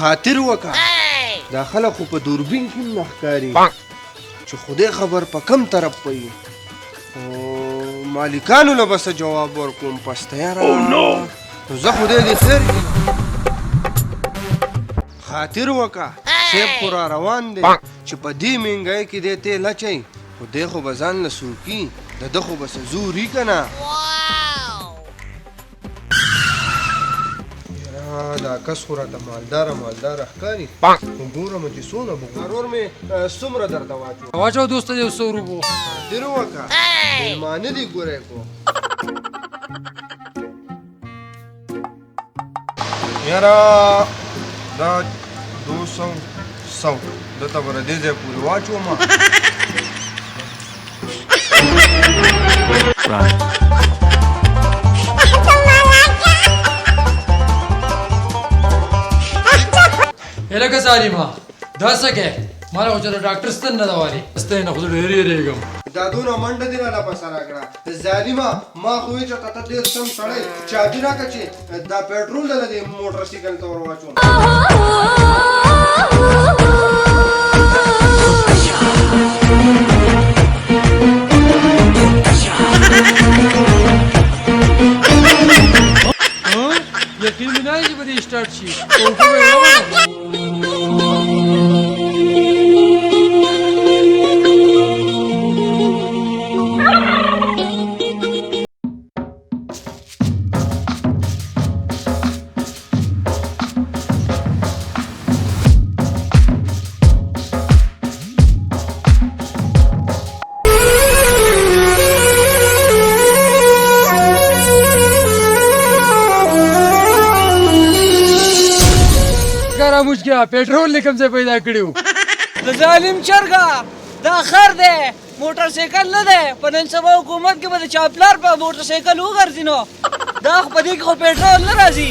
خاطر وکا دا خلک خو په دوربین کې نه ښکاري چې خدای خبر په کم طرف پوي او مالکانو له بس جواب ورکوم پس تیاره نو زه خدای دې خیر کړي خاطر وکا سیب خو را روان دی چې په دې مهنګۍ کې دی تیل اچوي خدای خو به ځان له سوکي د ده خو به څه زوري که نه دا کس خو راته مالداره ښکاري وګورم چې څونه ورور مې څومره درته واچو دوسته یو 100 روپو خاطر وکا مېلمانه دي ګورې کو یاره دا 200 دته به دې ځای پورې واچوم لکه ظالمه دا څه کې ماله خو چې د ډاکټر ستن نه ده والي ستن نه خو زه ډېر یېرېږم دا دونه منډه دې راله پسه راکړه ظالمه ما خو وایي چې ته ډېر سم سړی چابي راکړه چې دا پېټرول دله دې موټر سایکل ته ور واچوم یقین مې نه دی چې به دې سټارټ شي خاموش کیا پیټرول لیکم ځای پیدا کړیو د ظالم چرګه دا خر دی موټر سایکل نه دی په نن سبا حکومت کې به د چاپلار په موټر سایکل وګرځي نو دا خو په دې کې خو پیټرول نه راځي